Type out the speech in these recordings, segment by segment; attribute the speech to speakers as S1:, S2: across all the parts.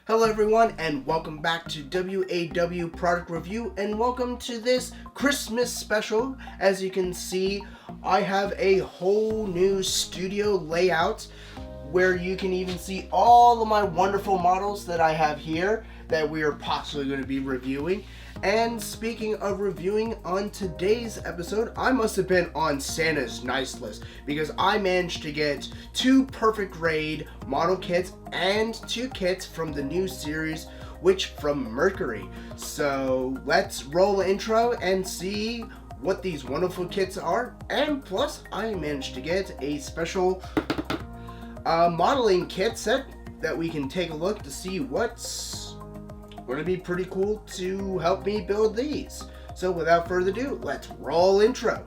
S1: Hello everyone and welcome back to WAW Product Review and welcome to this Christmas special. As you can see, I have a whole new studio layout where you can even see all of my wonderful models that I have here that we are possibly going to be reviewing. And speaking of reviewing, on today's episode, I must have been on Santa's nice list because I managed to get 2 perfect grade model kits and 2 kits from the new series, which from Mercury. So let's roll the intro and see what these wonderful kits are. And plus, I managed to get a special modeling kit set that we can take a look to see what's going to be pretty cool to help me build these. So without further ado, let's roll intro.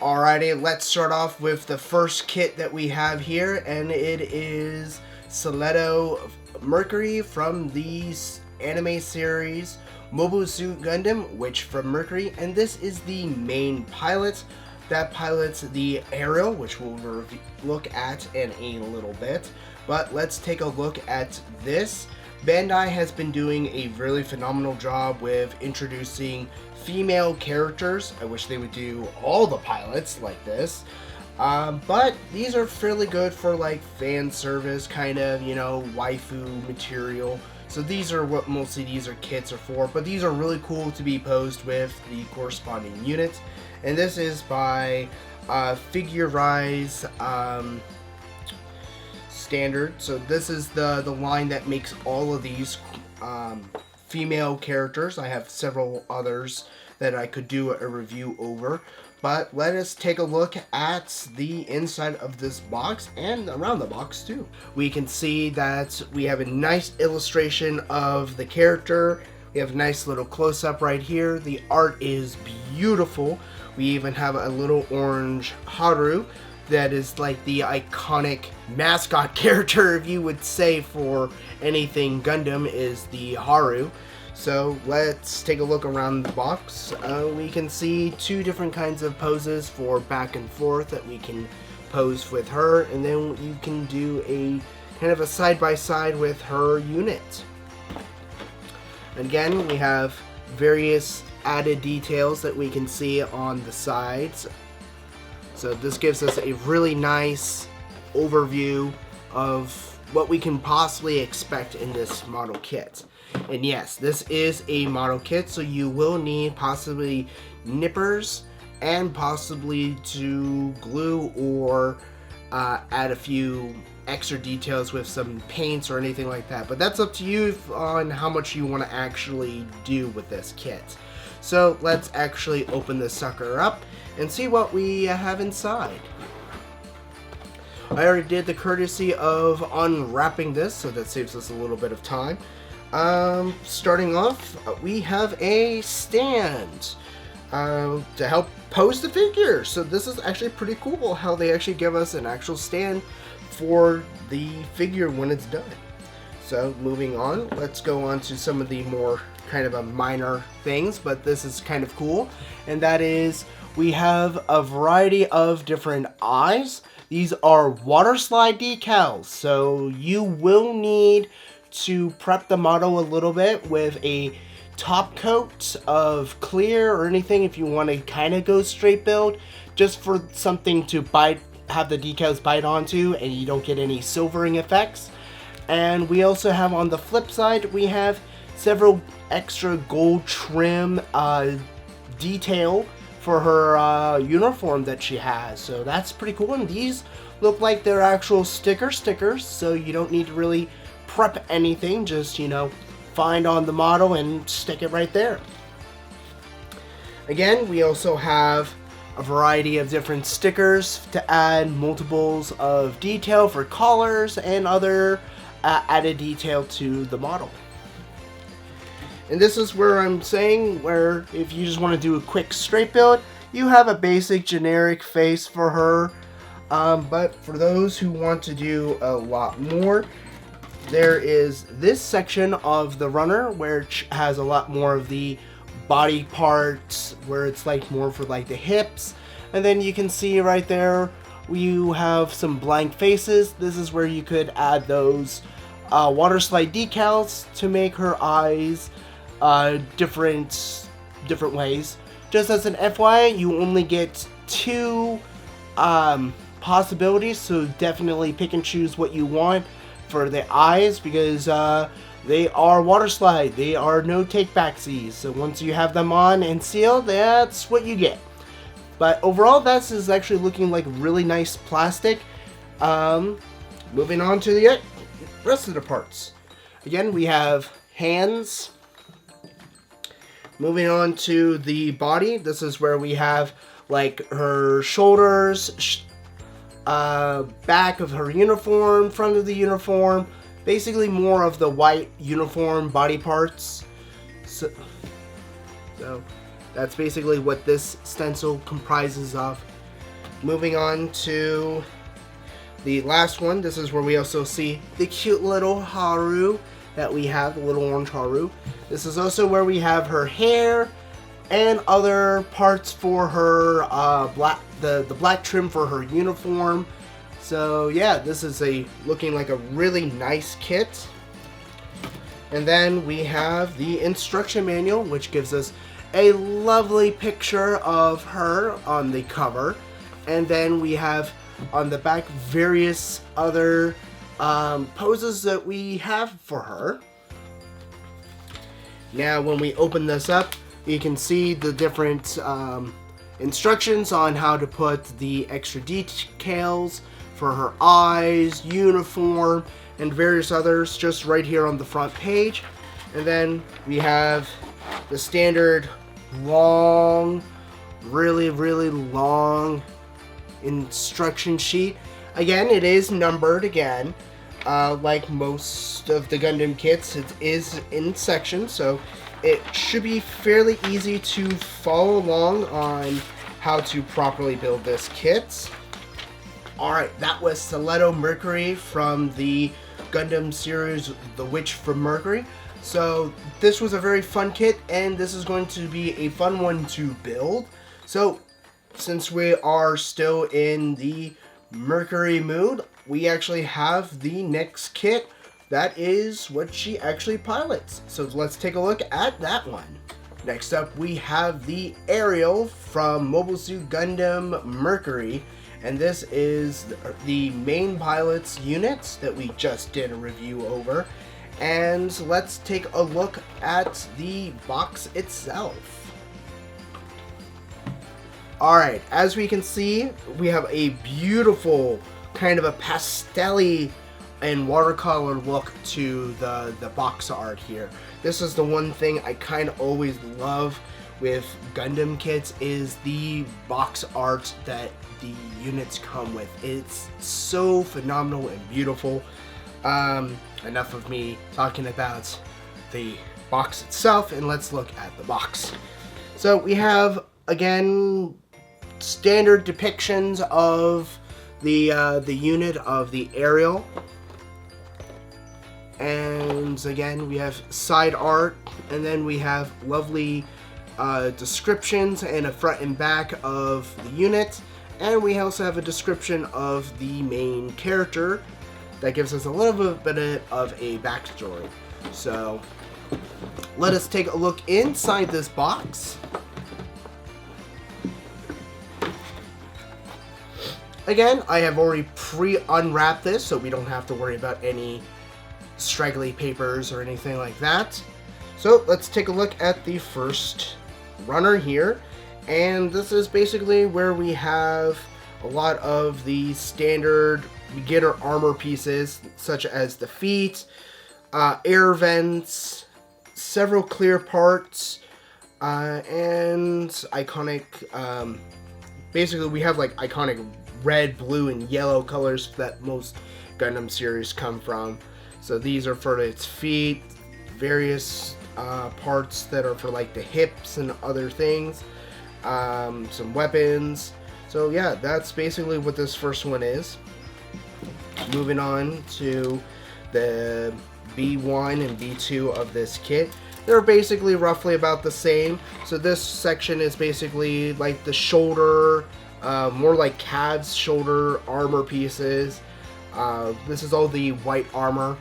S1: Alrighty, let's start off with the first kit that we have here, and it is Stiletto Mercury from the anime series Mobile Suit Gundam, which from Mercury, and this is the main pilot that pilots the Ariel, which we'll look at in a little bit. But let's take a look at this. Bandai has been doing a really phenomenal job with introducing female characters. I wish they would do all the pilots like this. But these are fairly good for like fan service, kind of, you know, waifu material. So these are what mostly these are kits are for, but these are really cool to be posed with the corresponding units. And this is by Figure Rise Standard. So this is the line that makes all of these female characters. I have several others that I could do a review over, but let us take a look at the inside of this box and around the box too. We can see that we have a nice illustration of the character. We have a nice little close-up right here. The art is beautiful. We even have a little orange Haru that is like the iconic mascot character, if you would say, for anything Gundam, is the Haru. So let's take a look around the box. We can see 2 different kinds of poses for back and forth that we can pose with her, and then you can do a kind of a side-by-side with her unit. Again, we have various added details that we can see on the sides. So this gives us a really nice overview of what we can possibly expect in this model kit. And yes, this is a model kit, so you will need possibly nippers and possibly to glue or add a few extra details with some paints or anything like that. But that's up to you on how much you want to actually do with this kit. So let's actually open this sucker up and see what we have inside. I already did the courtesy of unwrapping this, so that saves us a little bit of time. Starting off, we have a stand to help pose the figure. So this is actually pretty cool how they actually give us an actual stand for the figure when it's done. So moving on, let's go on to some of the more kind of a minor things, but this is kind of cool, and that is we have a variety of different eyes. These are water slide decals, so you will need to prep the model a little bit with a top coat of clear or anything if you want to kind of go straight build, just for something to have the decals bite onto and you don't get any silvering effects. And we also have on the flip side, we have several extra gold trim detail for her uniform that she has. So that's pretty cool. And these look like they're actual stickers, so you don't need to really prep anything. Just, you know, find on the model and stick it right there. Again, we also have a variety of different stickers to add multiples of detail for collars and other added detail to the model. And this is where I'm saying where if you just want to do a quick straight build, you have a basic generic face for her. But for those who want to do a lot more, there is this section of the runner which has a lot more of the body parts, where it's like more for like the hips. And then you can see right there you have some blank faces. This is where you could add those water slide decals to make her eyes different ways. Just as an FYI, you only get 2 possibilities, so definitely pick and choose what you want for the eyes, because they are water slide. They are no take backsies. So once you have them on and sealed, that's what you get. But overall, this is actually looking like really nice plastic. Moving on to the rest of the parts. Again, we have hands. Moving on to the body. This is where we have like her shoulders, back of her uniform, front of the uniform, basically more of the white uniform body parts. So that's basically what this stencil comprises of. Moving on to the last one, this is where we also see the cute little Haru that we have, the little orange Haru. This is also where we have her hair and other parts for her the black trim for her uniform. So yeah, this is looking like a really nice kit. And then we have the instruction manual, which gives us a lovely picture of her on the cover. And then we have on the back various other poses that we have for her. Now when we open this up, you can see the different instructions on how to put the extra details for her eyes, uniform, and various others just right here on the front page. And then we have the standard long, really long instruction sheet. Again, it is numbered again. Like most of the Gundam kits, it is in sections, so it should be fairly easy to follow along on how to properly build this kit. Alright, that was Stiletto Mercury from the Gundam series, The Witch from Mercury. So this was a very fun kit, and this is going to be a fun one to build. So since we are still in the Mercury mood, we actually have the next kit. That is what she actually pilots. So let's take a look at that one. Next up, we have the Ariel from Mobile Suit Gundam Mercury. And this is the main pilot's unit that we just did a review over. And let's take a look at the box itself. Alright, as we can see, we have a beautiful kind of a pastel-y and watercolor look to the box art here. This is the one thing I kind of always love with Gundam kits, is the box art that the units come with. It's so phenomenal and beautiful. Enough of me talking about the box itself, and let's look at the box. So we have, again, standard depictions of the unit of the Ariel. And again, we have side art, and then we have lovely descriptions and a front and back of the unit. And we also have a description of the main character that gives us a little bit of a backstory. So let us take a look inside this box. Again, I have already pre-unwrapped this, so we don't have to worry about any straggly papers or anything like that. So let's take a look at the first runner here. And this is basically where we have a lot of the standard beginner armor pieces, such as the feet, air vents, several clear parts, and iconic, basically we have like iconic red, blue, and yellow colors that most Gundam series come from. So these are for its feet, various parts that are for like the hips and other things, some weapons. So yeah, that's basically what this first one is. Moving on to the B1 and B2 of this kit. They're basically roughly about the same. So this section is basically like the shoulder, more like Cad's shoulder armor pieces. This is all the white armor.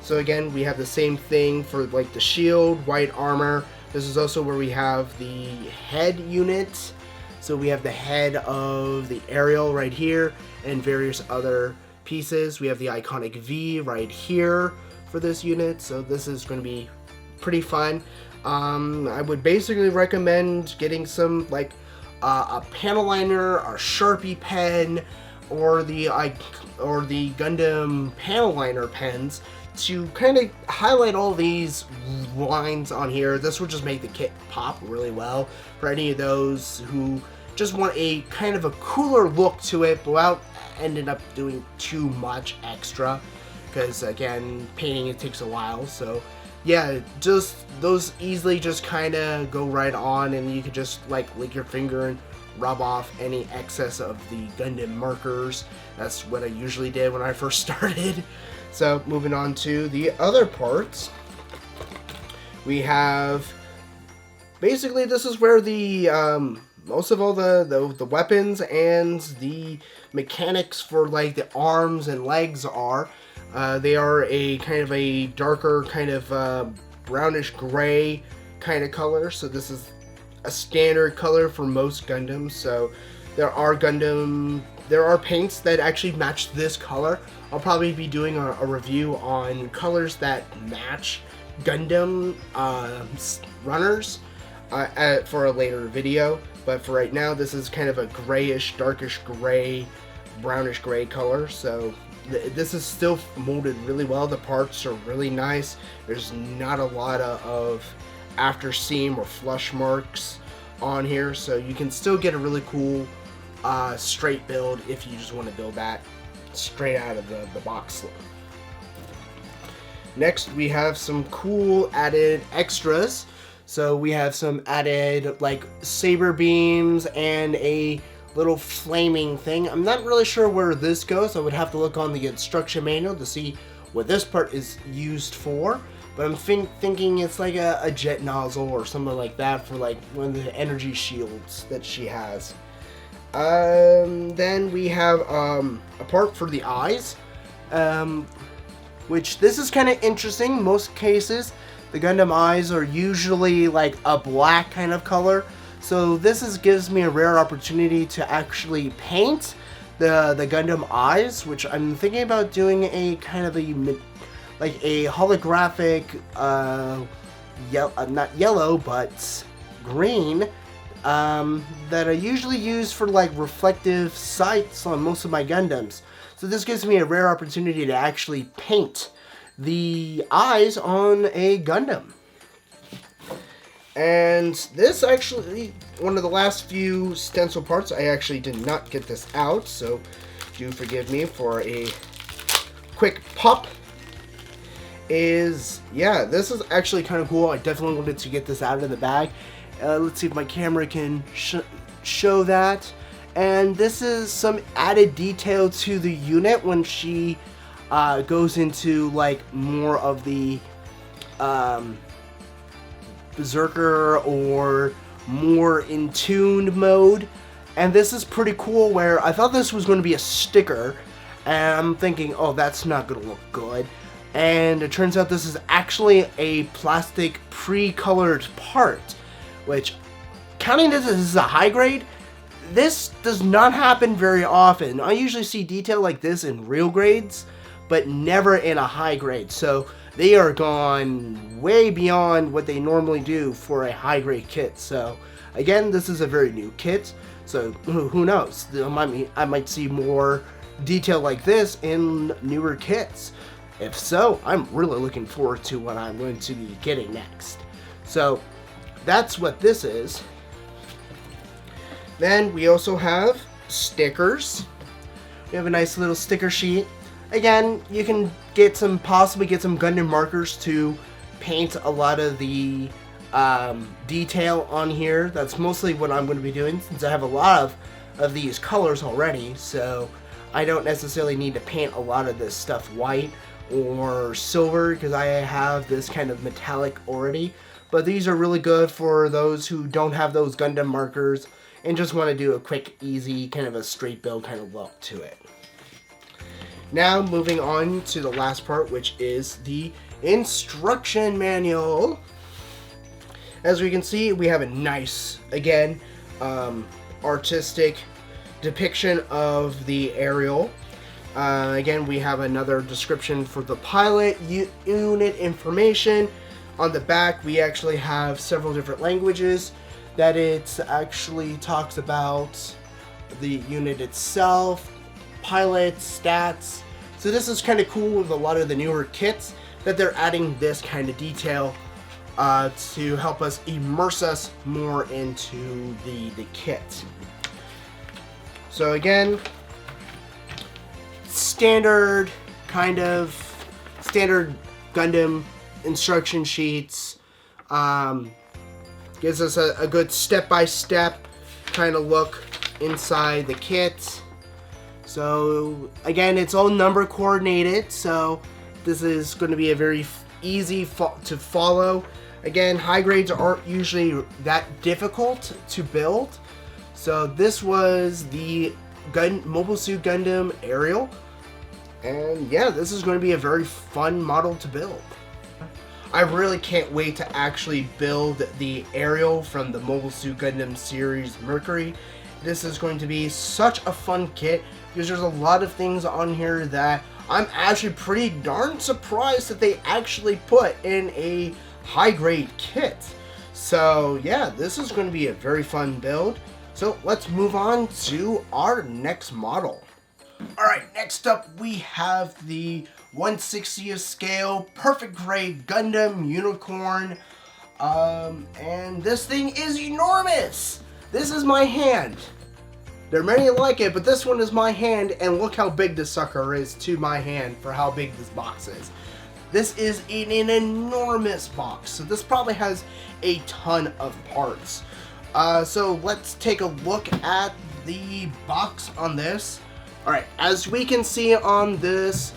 S1: So again, we have the same thing for like the shield, white armor. This is also where we have the head unit. So we have the head of the aerial right here and various other pieces. We have the iconic V right here for this unit. So this is going to be pretty fun. I would basically recommend getting some like a panel liner, a Sharpie pen, or the Gundam panel liner pens to kind of highlight all these lines on here. This would just make the kit pop really well for any of those who just want a kind of a cooler look to it without ending up doing too much extra, because again, painting it takes a while. So yeah, just those easily just kind of go right on, and you could just like lick your finger and rub off any excess of the Gundam markers. That's what I usually did when I first started. So moving on to the other parts, we have basically this is where the most of all the weapons and the mechanics for like the arms and legs are. They are a kind of a darker kind of brownish gray kind of color. So this is a standard color for most Gundams. So there are paints that actually match this color. I'll probably be doing a review on colors that match Gundam runners for a later video. But for right now, this is kind of a grayish, darkish gray, brownish gray color. So this is still molded really well. The parts are really nice. There's not a lot of after seam or flush marks on here. So you can still get a really cool straight build if you just want to build that straight out of the box. Next, we have some cool added extras. So we have some added like saber beams and a little flaming thing. I'm not really sure where this goes. I would have to look on the instruction manual to see what this part is used for. But I'm thinking it's like a jet nozzle or something like that for like one of the energy shields that she has. Then we have a part for the eyes, which this is kind of interesting. Most cases, the Gundam eyes are usually like a black kind of color. So this gives me a rare opportunity to actually paint the Gundam eyes, which I'm thinking about doing a kind of a holographic, not yellow, but green, that I usually use for like reflective sights on most of my Gundams. So this gives me a rare opportunity to actually paint the eyes on a Gundam. And this actually, one of the last few stencil parts, I actually did not get this out, so do forgive me for a quick pop. This is actually kind of cool. I definitely wanted to get this out of the bag. Let's see if my camera can show that. And this is some added detail to the unit when she goes into like more of the berserker or more in tuned mode. And this is pretty cool, where I thought this was going to be a sticker, and I'm thinking, oh, that's not going to look good. And it turns out this is actually a plastic pre-colored part, which, counting this as a high grade, this does not happen very often. I usually see detail like this in real grades, but never in a high grade. So they are gone way beyond what they normally do for a high grade kit. So again, this is a very new kit. So who knows? I might see more detail like this in newer kits. If so, I'm really looking forward to what I'm going to be getting next. So that's what this is. Then we also have stickers. We have a nice little sticker sheet. Again, you can possibly get some Gundam markers to paint a lot of the detail on here. That's mostly what I'm going to be doing, since I have a lot of these colors already, so I don't necessarily need to paint a lot of this stuff white or silver, because I have this kind of metallic already. But these are really good for those who don't have those Gundam markers and just want to do a quick, easy, kind of a straight build kind of look to it. Now moving on to the last part, which is the instruction manual. As we can see, we have a nice, again, artistic depiction of the aerial. Again, we have another description for the pilot, unit information. On the back, we actually have several different languages that it actually talks about the unit itself, pilots, stats. So this is kind of cool with a lot of the newer kits that they're adding this kind of detail to help us immerse us more into the kit. So again, standard Gundam instruction sheets, gives us a good step-by-step kind of look inside the kit. So again, it's all number coordinated, so this is going to be a very easy to follow. Again, high grades aren't usually that difficult to build. So this was the Mobile Suit Gundam Aerial, and yeah, this is going to be a very fun model to build. I really can't wait to actually build the aerial from the Mobile Suit Gundam series Mercury. This is going to be such a fun kit because there's a lot of things on here that I'm actually pretty darn surprised that they actually put in a high grade kit. So yeah, this is going to be a very fun build. So let's move on to our next model. Alright, next up we have the 1/60th scale perfect grade Gundam Unicorn. And this thing is enormous! This is my hand. There are many like it, but this one is my hand, and look how big this sucker is to my hand for how big this box is. This is an enormous box, so this probably has a ton of parts. So let's take a look at the box on this. Alright, as we can see on this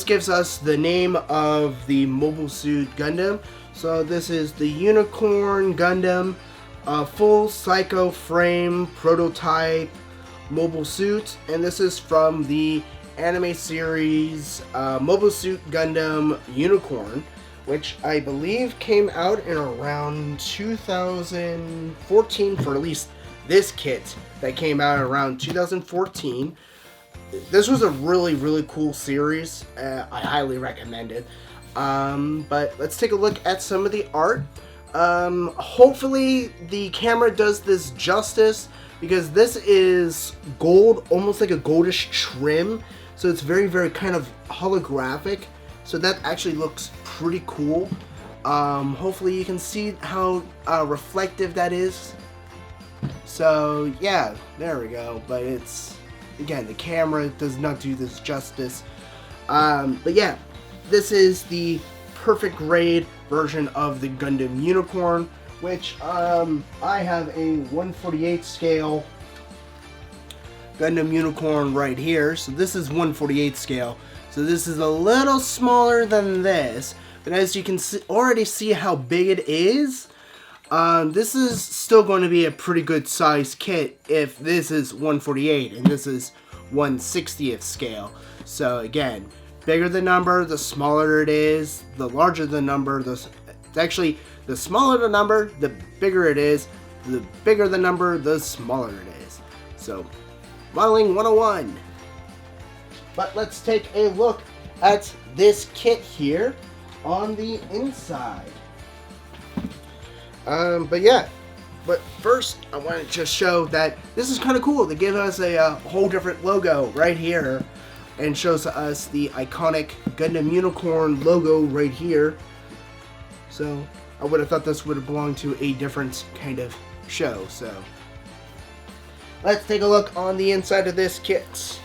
S1: gives us the name of the Mobile Suit Gundam. So this is the Unicorn Gundam, full Psycho frame prototype mobile suit, and this is from the anime series Mobile Suit Gundam Unicorn, which I believe came out in around 2014 for at least this kit that came out around 2014. This was a really cool series. I highly recommend it. But let's take a look at some of the art. Hopefully the camera does this justice, because this is gold, almost like a goldish trim. So it's very kind of holographic. So that actually looks pretty cool. Hopefully you can see how reflective that is. So yeah, there we go. But it's, again, the camera does not do this justice. But yeah, this is the perfect grade version of the Gundam Unicorn, which I have a 1/48 scale Gundam Unicorn right here. So this is 1/48 scale. So this is a little smaller than this, but as you can already see how big it is, this is still going to be a pretty good size kit if this is 1/48 and this is 1/60th scale. So again, bigger the number, the smaller it is. The larger the number, the smaller the number, the bigger it is. The bigger the number, the smaller it is. So, modeling 101. But let's take a look at this kit here on the inside. But first I want to just show that this is kind of cool. They give us a whole different logo right here, and shows us the iconic Gundam Unicorn logo right here. So I would have thought this would have belonged to a different kind of show. So let's take a look on the inside of this kit.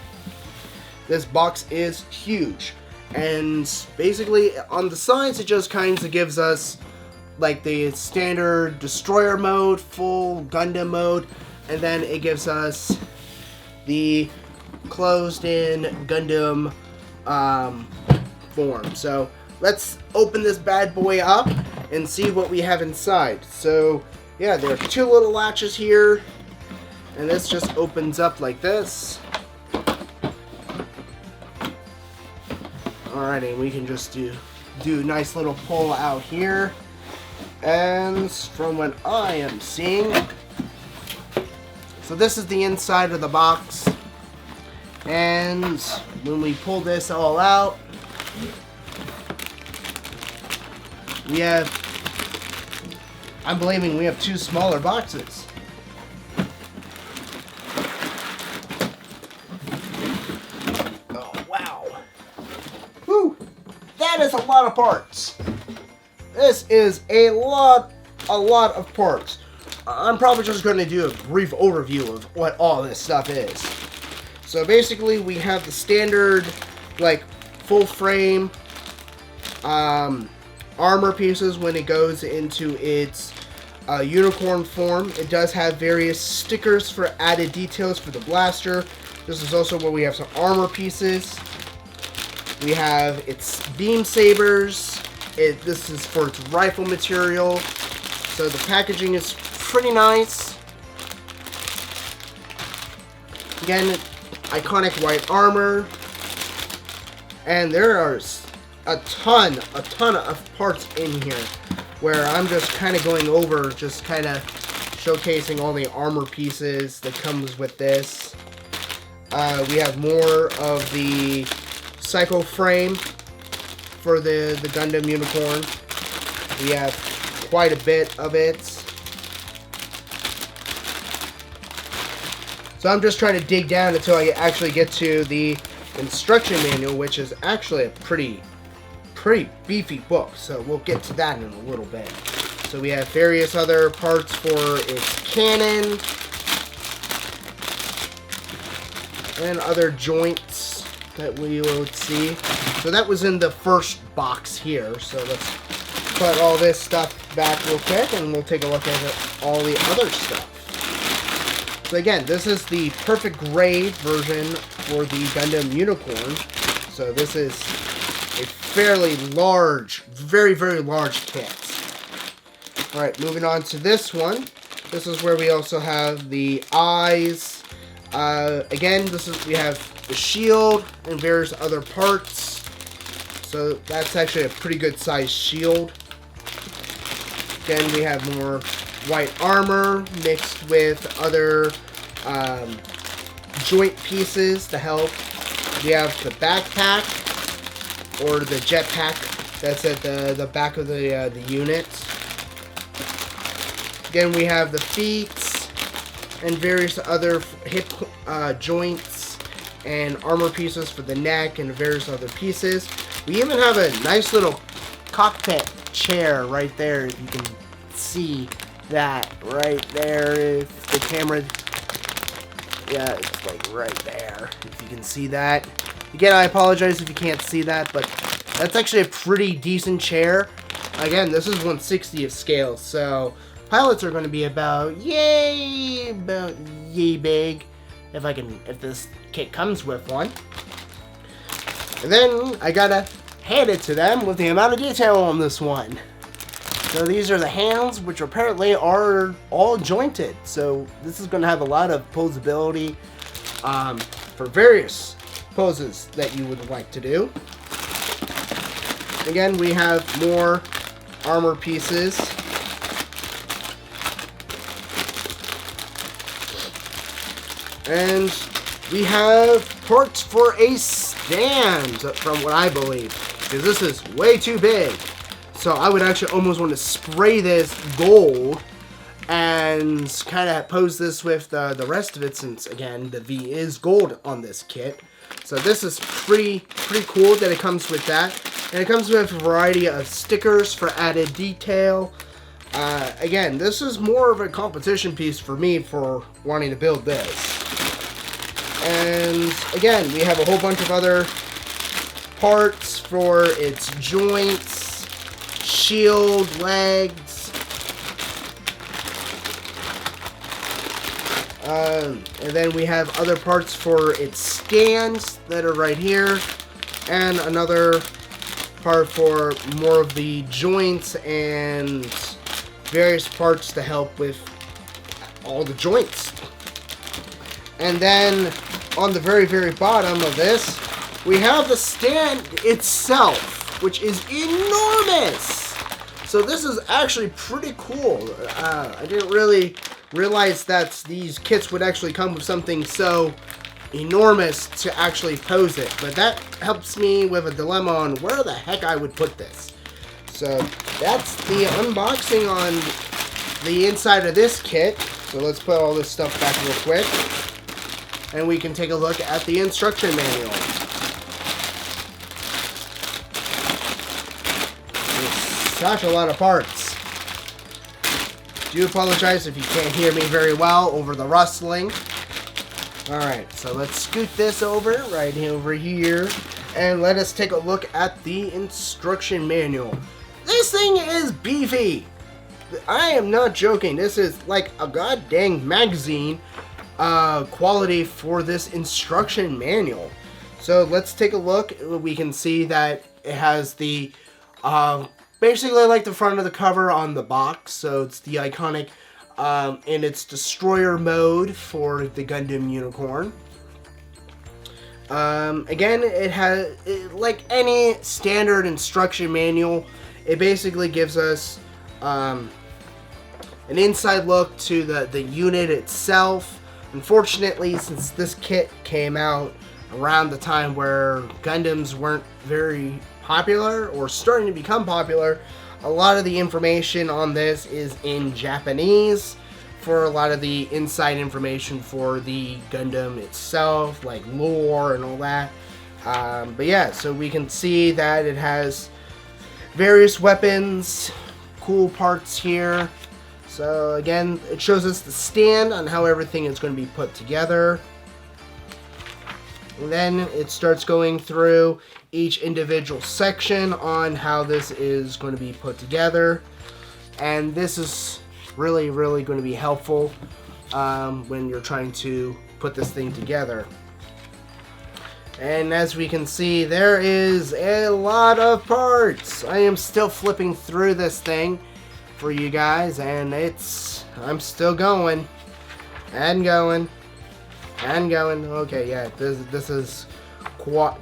S1: This box is huge. And basically on the sides it just kind of gives us like the standard destroyer mode, full Gundam mode, and then it gives us the closed-in Gundam form. So let's open this bad boy up and see what we have inside. So yeah, there are two little latches here, and this just opens up like this. Alrighty, we can just do a nice little pull out here. And from what I am seeing, so this is the inside of the box. And when we pull this all out, we have, I'm believing we have two smaller boxes. Oh, wow. Whew, that is a lot of parts. This is a lot of parts. I'm probably just going to do a brief overview of what all this stuff is. So basically we have the standard, like, full frame armor pieces when it goes into its unicorn form. It does have various stickers for added details for the blaster. This is also where we have some armor pieces. We have its beam sabers. This is for its rifle material. So the packaging is pretty nice. Again, iconic white armor. And there are a ton of parts in here where I'm just kind of going over, just kind of showcasing all the armor pieces that comes with this. We have more of the Psycho frame for the Gundam Unicorn. We have quite a bit of it. So I'm just trying to dig down until I actually get to the instruction manual, which is actually a pretty beefy book. So we'll get to that in a little bit. So we have various other parts for its cannon and other joints that we will see. So that was in the first box here. So let's put all this stuff back real quick and we'll take a look at all the other stuff. So again, this is the perfect grade version for the Gundam Unicorn. So this is a fairly large, very large kit. Alright, moving on to this one. This is where we also have the eyes. Again, we have the shield and various other parts. So that's actually a pretty good sized shield. Again, we have more white armor mixed with other joint pieces to help. We have the backpack or the jetpack that's at the back of the unit. Again, we have the feet and various other hip joints and armor pieces for the neck and various other pieces. We even have a nice little cockpit chair right there, if you can see that right there. If the camera, yeah, it's like right there, if you can see that. Again, I apologize if you can't see that, but that's actually a pretty decent chair. Again, this is 1/60th scale, so pilots are going to be about yay big, if this kit comes with one. And then I gotta hand it to them with the amount of detail on this one. So these are the hands, which apparently are all jointed. So this is going to have a lot of posability for various poses that you would like to do. Again, we have more armor pieces. And we have parts for a stand, from what I believe, because this is way too big. So I would actually almost want to spray this gold and kind of pose this with the rest of it, since again the V is gold on this kit. So this is pretty cool that it comes with that, and it comes with a variety of stickers for added detail. Again, this is more of a competition piece for me for wanting to build this. And again, we have a whole bunch of other parts for its joints, shield, legs, and then we have other parts for its stands that are right here, and another part for more of the joints and various parts to help with all the joints. And then on the very, very bottom of this, we have the stand itself, which is enormous. So this is actually pretty cool. I didn't really realize that these kits would actually come with something so enormous to actually pose it. But that helps me with a dilemma on where the heck I would put this. So that's the unboxing on the inside of this kit. So let's put all this stuff back real quick. And we can take a look at the instruction manual. There's such a lot of parts. Do apologize if you can't hear me very well over the rustling. Alright, so let's scoot this over here and let us take a look at the instruction manual. This thing is beefy. I am not joking. This is like a goddamn magazine quality for this instruction manual. So let's take a look. We can see that it has the basically like the front of the cover on the box. So it's the iconic in its destroyer mode for the Gundam Unicorn. Again, it has like any standard instruction manual. It basically gives us an inside look to the unit itself. Unfortunately, since this kit came out around the time where Gundams weren't very popular or starting to become popular, a lot of the information on this is in Japanese for a lot of the inside information for the Gundam itself, like lore and all that. But yeah, so we can see that it has various weapons, cool parts here. So again, it shows us the stand on how everything is going to be put together. And then it starts going through each individual section on how this is going to be put together. And this is really, really going to be helpful when you're trying to put this thing together. And as we can see, there is a lot of parts. I am still flipping through this thing for you guys, and I'm still going and going and going. Okay, yeah, this is quite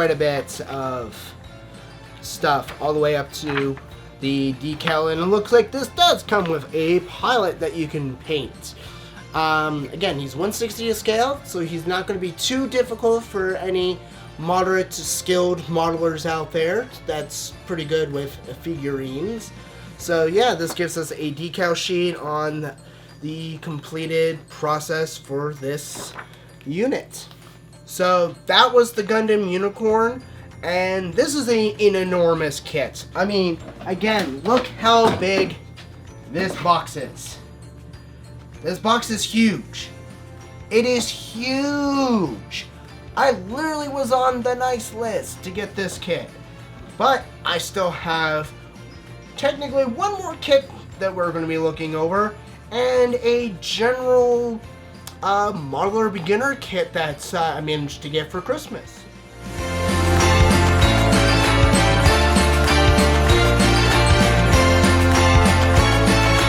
S1: a bit of stuff all the way up to the decal, and it looks like this does come with a pilot that you can paint. Again, he's 1/60 scale, so he's not going to be too difficult for any moderate to skilled modelers out there. That's pretty good with figurines. So yeah, this gives us a decal sheet on the completed process for this unit. So that was the Gundam Unicorn, and this is an enormous kit. I mean, again, look how big this box is. This box is huge. It is huge. I literally was on the nice list to get this kit, but I still have technically one more kit that we're going to be looking over, and a general modeler beginner kit that's I managed to get for Christmas.